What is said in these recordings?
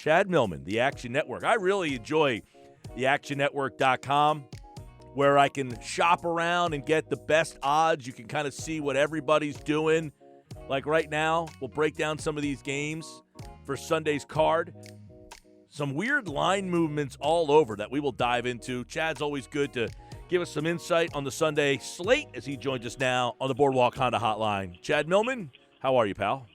Chad Millman, the Action Network. I really enjoy theactionnetwork.com, where I can shop around and get the best odds. You can kind of see what everybody's doing. Like right now, we'll break down some of these games for Sunday's card. Some weird line movements all over that we will dive into. Chad's always good to give us some insight on the Sunday slate as he joins us now on the Boardwalk Honda Hotline. Chad Millman, how are you, pal?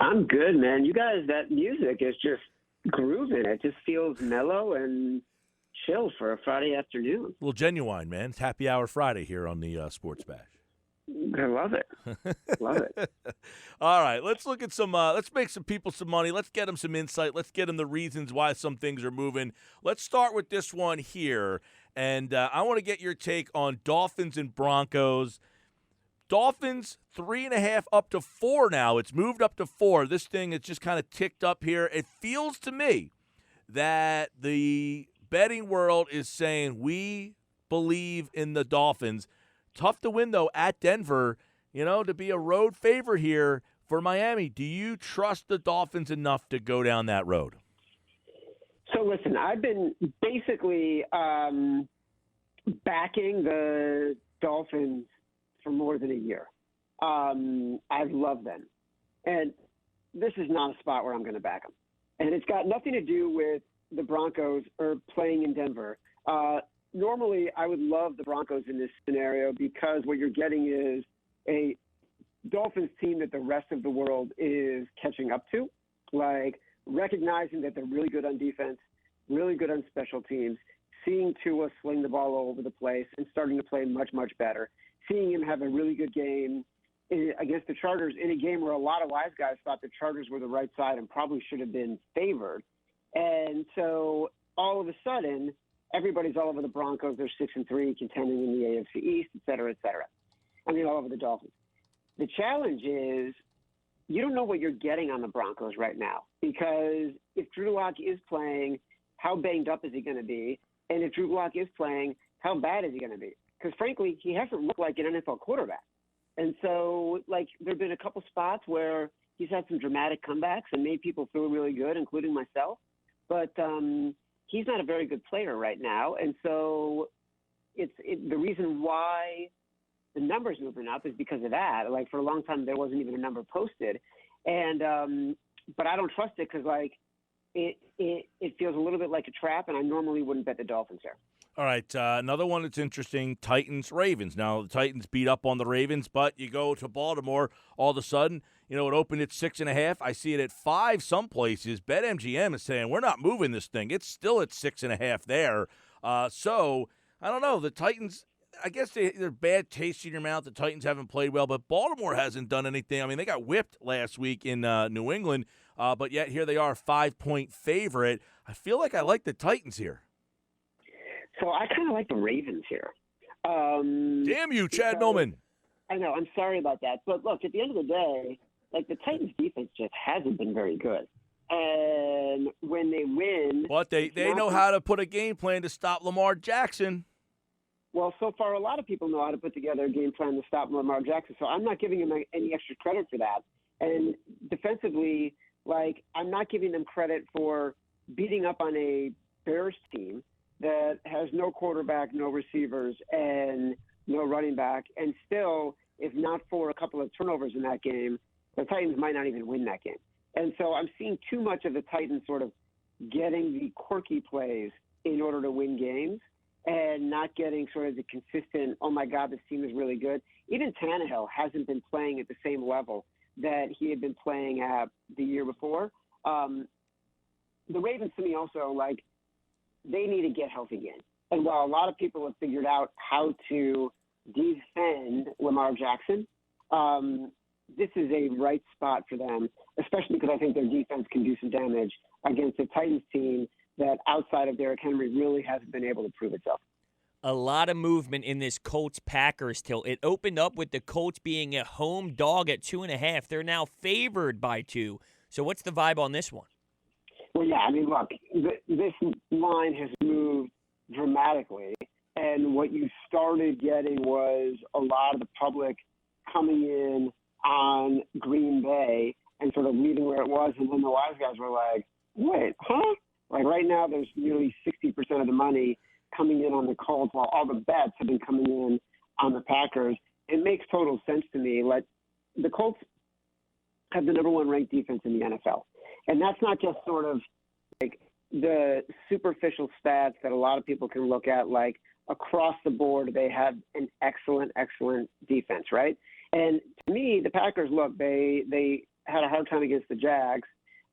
I'm good, man. You guys, that music is just grooving. It just feels mellow and chill for a Friday afternoon. A little genuine, man. It's Happy Hour Friday here on the Sports Bash. I love it. Love it. All right, let's look at some let's make some people some money. Let's get them some insight. Let's get them the reasons why some things are moving. Let's start with this one here, and I want to get your take on Dolphins and Broncos. Dolphins 3.5 up to 4 now. It's moved up to 4. This thing has just kind of ticked up here. It feels to me that the betting world is saying we believe in the Dolphins. Tough to win, though, at Denver, to be a road favorite here for Miami. Do you trust the Dolphins enough to go down that road? So, listen, I've been basically backing the Dolphins for more than a year. I love them. And this is not a spot where I'm going to back them. And it's got nothing to do with the Broncos or playing in Denver. Normally, I would love the Broncos in this scenario because what you're getting is a Dolphins team that the rest of the world is catching up to, like recognizing that they're really good on defense, really good on special teams, seeing Tua sling the ball all over the place and starting to play much, much better, seeing him have a really good game against the Chargers in a game where a lot of wise guys thought the Chargers were the right side and probably should have been favored. And so all of a sudden, everybody's all over the Broncos. They're 6-3, contending in the AFC East, et cetera, et cetera. I mean, all over the Dolphins. The challenge is you don't know what you're getting on the Broncos right now because if Drew Lock is playing, how banged up is he going to be? And if Drew Lock is playing, how bad is he going to be? Because, frankly, he hasn't looked like an NFL quarterback. And so, there have been a couple spots where he's had some dramatic comebacks and made people feel really good, including myself. But he's not a very good player right now, and so the reason why the number's moving up is because of that. Like for a long time, there wasn't even a number posted, and but I don't trust it because it feels a little bit like a trap, and I normally wouldn't bet the Dolphins here. All right, another one that's interesting, Titans-Ravens. Now, the Titans beat up on the Ravens, but you go to Baltimore, all of a sudden, it opened at 6.5. I see it at 5 some places. BetMGM is saying, we're not moving this thing. It's still at 6.5 there. So, I don't know. The Titans, I guess they're bad taste in your mouth. The Titans haven't played well, but Baltimore hasn't done anything. I mean, they got whipped last week in New England, but yet here they are, 5-point favorite. I feel like I like the Titans here. So I kind of like the Ravens here. Damn you, Chad Millman. I know. I'm sorry about that. But, look, at the end of the day, the Titans' defense just hasn't been very good. And when they win – But they know how to put a game plan to stop Lamar Jackson. Well, so far a lot of people know how to put together a game plan to stop Lamar Jackson. So I'm not giving him any extra credit for that. And defensively, I'm not giving them credit for beating up on a Bears team that has no quarterback, no receivers, and no running back. And still, if not for a couple of turnovers in that game, the Titans might not even win that game. And so I'm seeing too much of the Titans sort of getting the quirky plays in order to win games and not getting sort of the consistent, oh, my God, this team is really good. Even Tannehill hasn't been playing at the same level that he had been playing at the year before. The Ravens, to me, also, they need to get healthy again. And while a lot of people have figured out how to defend Lamar Jackson, this is a right spot for them, especially because I think their defense can do some damage against a Titans team that outside of Derrick Henry really hasn't been able to prove itself. A lot of movement in this Colts-Packers tilt. It opened up with the Colts being a home dog at 2.5. They're now favored by 2. So what's the vibe on this one? Well, yeah, I mean, look, this line has moved dramatically, and what you started getting was a lot of the public coming in on Green Bay and sort of leaving where it was, and then the wise guys were like, wait, huh? Like right now, there's nearly 60% of the money coming in on the Colts, while all the bets have been coming in on the Packers. It makes total sense to me. Like the Colts have the number one ranked defense in the NFL, and that's not just sort of like the superficial stats that a lot of people can look at. Like across the board, they have an excellent defense, right? And to me, the Packers, look, they had a hard time against the Jags.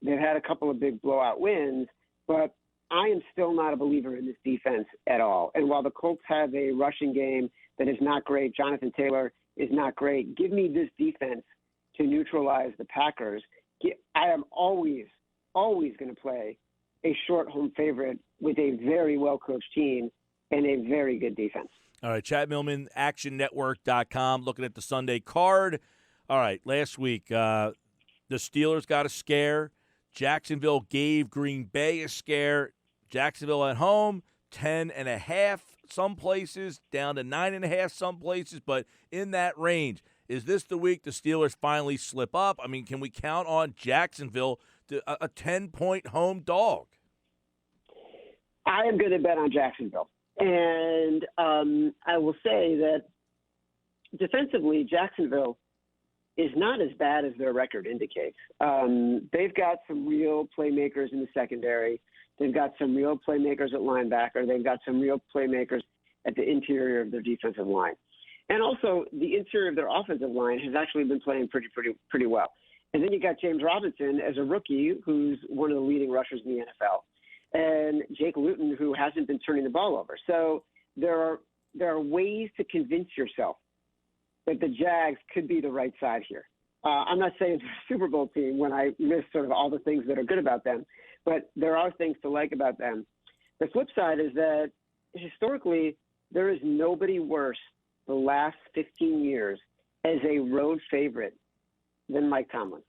They've had a couple of big blowout wins, but I am still not a believer in this defense at all. And while the Colts have a rushing game that is not great, Jonathan Taylor is not great, give me this defense to neutralize the Packers. I am always going to play a short home favorite with a very well-coached team and a very good defense. All right, Chad Millman, actionnetwork.com, looking at the Sunday card. All right, last week, the Steelers got a scare. Jacksonville gave Green Bay a scare. Jacksonville at home, 10.5 some places, down to 9.5 some places, but in that range. Is this the week the Steelers finally slip up? I mean, can we count on Jacksonville to a 10-point home dog? I am going to bet on Jacksonville. And I will say that defensively, Jacksonville is not as bad as their record indicates. They've got some real playmakers in the secondary. They've got some real playmakers at linebacker. They've got some real playmakers at the interior of their defensive line. And also, the interior of their offensive line has actually been playing pretty well. And then you got James Robinson as a rookie, who's one of the leading rushers in the NFL, and Jake Luton, who hasn't been turning the ball over. So there are ways to convince yourself that the Jags could be the right side here. I'm not saying it's a Super Bowl team when I list sort of all the things that are good about them, but there are things to like about them. The flip side is that historically, there is nobody worse the last 15 years as a road favorite than Mike Tomlin.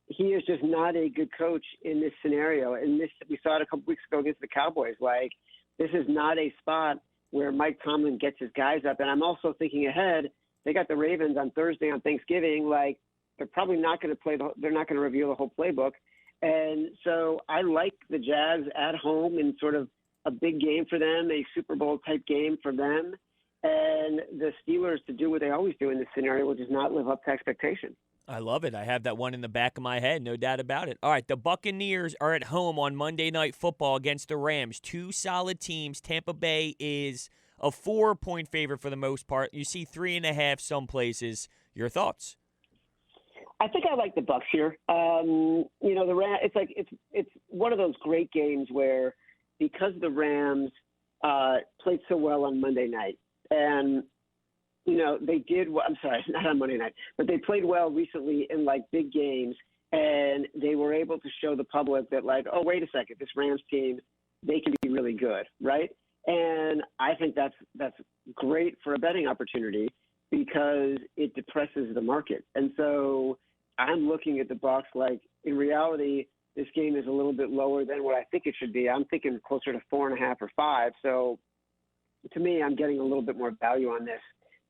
He is just not a good coach in this scenario. And this, we saw it a couple weeks ago against the Cowboys. Like, this is not a spot where Mike Tomlin gets his guys up. And I'm also thinking ahead. They got the Ravens on Thursday on Thanksgiving. Like, they're probably not going to they're not going to reveal the whole playbook. And so I like the Jags at home in sort of a big game for them, a Super Bowl type game for them. And the Steelers to do what they always do in this scenario, which is not live up to expectation. I love it. I have that one in the back of my head, no doubt about it. All right, the Buccaneers are at home on Monday Night Football against the Rams. Two solid teams. Tampa Bay is a 4-point favorite for the most part. You see 3.5 some places. Your thoughts? I think I like the Bucs here. The Rams. It's one of those great games where because the Rams played so well on Monday night, and they did. I'm sorry, not on Monday night, but they played well recently in like big games, and they were able to show the public that like, oh, wait a second, this Rams team, they can be really good, right? And I think that's great for a betting opportunity because it depresses the market. And so I'm looking at the Bucs like in reality, this game is a little bit lower than what I think it should be. I'm thinking closer to 4.5 or 5. So to me, I'm getting a little bit more value on this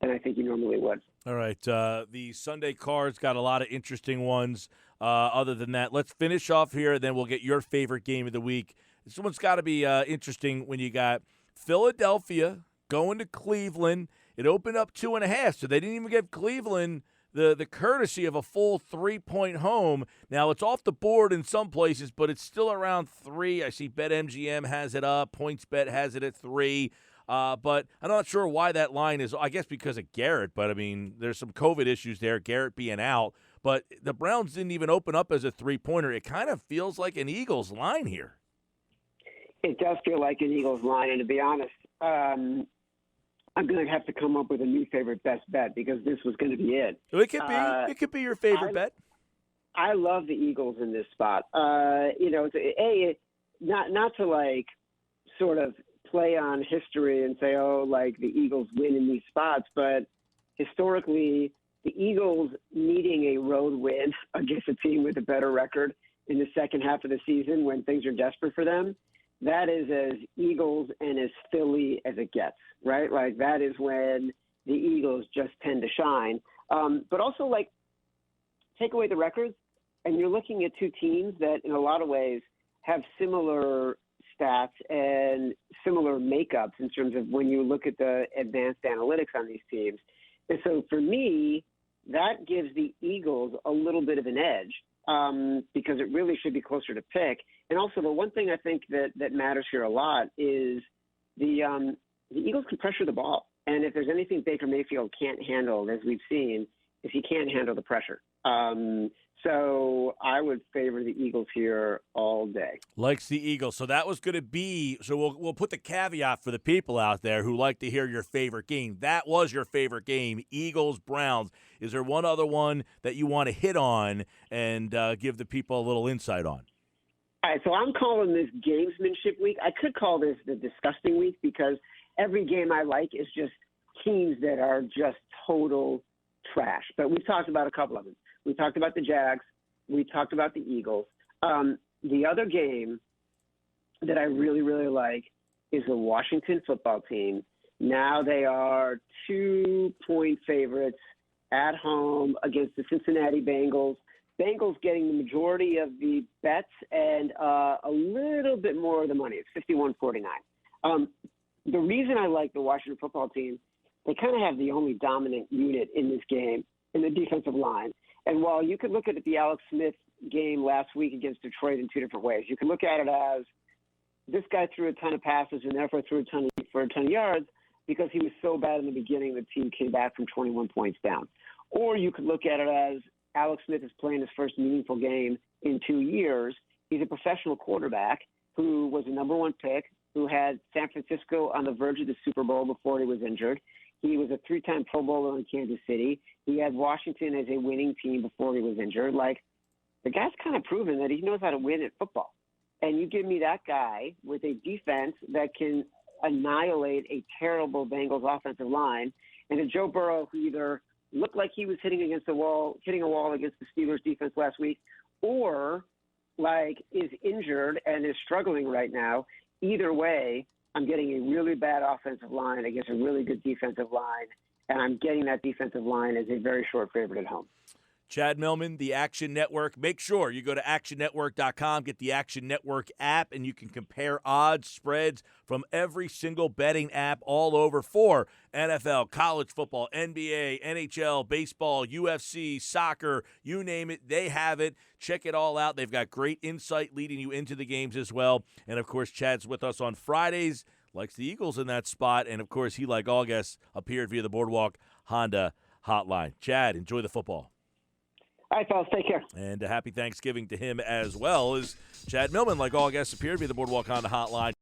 than I think you normally would. All right. The Sunday card's got a lot of interesting ones. Other than that, let's finish off here, then we'll get your favorite game of the week. This one's got to be interesting when you got Philadelphia going to Cleveland. It opened up 2.5, so they didn't even give Cleveland the courtesy of a full 3-point home. Now, it's off the board in some places, but it's still around 3. I see BetMGM has it up. PointsBet has it at 3. But I'm not sure why that line is, I guess because of Garrett. But, I mean, there's some COVID issues there, Garrett being out. But the Browns didn't even open up as a 3-pointer. It kind of feels like an Eagles line here. It does feel like an Eagles line. And to be honest, I'm going to have to come up with a new favorite best bet because this was going to be it. It could be. It could be your favorite bet. I love the Eagles in this spot. It's not to like sort of play on history and say, oh, like the Eagles win in these spots, but historically, the Eagles needing a road win against a team with a better record in the second half of the season when things are desperate for them, that is as Eagles and as Philly as it gets, right? Like that is when the Eagles just tend to shine. But also like take away the records and you're looking at two teams that in a lot of ways have similar stats and similar makeups in terms of when you look at the advanced analytics on these teams. And so for me, that gives the Eagles a little bit of an edge because it really should be closer to pick. And also the one thing I think that matters here a lot is the Eagles can pressure the ball. And if there's anything Baker Mayfield can't handle, as we've seen, is he can't handle the pressure. So I would favor the Eagles here all day. Likes the Eagles. So that was going to be – so we'll put the caveat for the people out there who like to hear your favorite game. That was your favorite game, Eagles-Browns. Is there one other one that you want to hit on and give the people a little insight on? All right, so I'm calling this gamesmanship week. I could call this the disgusting week because every game I like is just teams that are just total trash. But we've talked about a couple of them. We talked about the Jags. We talked about the Eagles. The other game that I really, really like is the Washington football team. Now they are 2-point favorites at home against the Cincinnati Bengals. Bengals getting the majority of the bets and a little bit more of the money. It's 51-49. The reason I like the Washington football team, they kind of have the only dominant unit in this game in the defensive line. And while you could look at the Alex Smith game last week against Detroit in two different ways, you can look at it as this guy threw a ton of passes and therefore threw a ton of yards because he was so bad in the beginning the team came back from 21 points down. Or you could look at it as Alex Smith is playing his first meaningful game in 2 years. He's a professional quarterback who was a number one pick, who had San Francisco on the verge of the Super Bowl before he was injured. He was a 3-time Pro Bowler in Kansas City. He had Washington as a winning team before he was injured. Like, the guy's kind of proven that he knows how to win at football. And you give me that guy with a defense that can annihilate a terrible Bengals offensive line, and a Joe Burrow who either looked like he was hitting a wall against the Steelers defense last week, or like is injured and is struggling right now. Either way, I'm getting a really bad offensive line against a really good defensive line, and I'm getting that defensive line as a very short favorite at home. Chad Millman, the Action Network. Make sure you go to actionnetwork.com, get the Action Network app, and you can compare odds, spreads from every single betting app all over for NFL, college football, NBA, NHL, baseball, UFC, soccer, you name it, they have it. Check it all out. They've got great insight leading you into the games as well. And, of course, Chad's with us on Fridays, likes the Eagles in that spot, and, of course, he, like all guests, appeared via the Boardwalk Honda hotline. Chad, enjoy the football. All right, fellas, take care. And a happy Thanksgiving to him as well as Chad Millman, like all guests, appeared via the Boardwalk Honda hotline.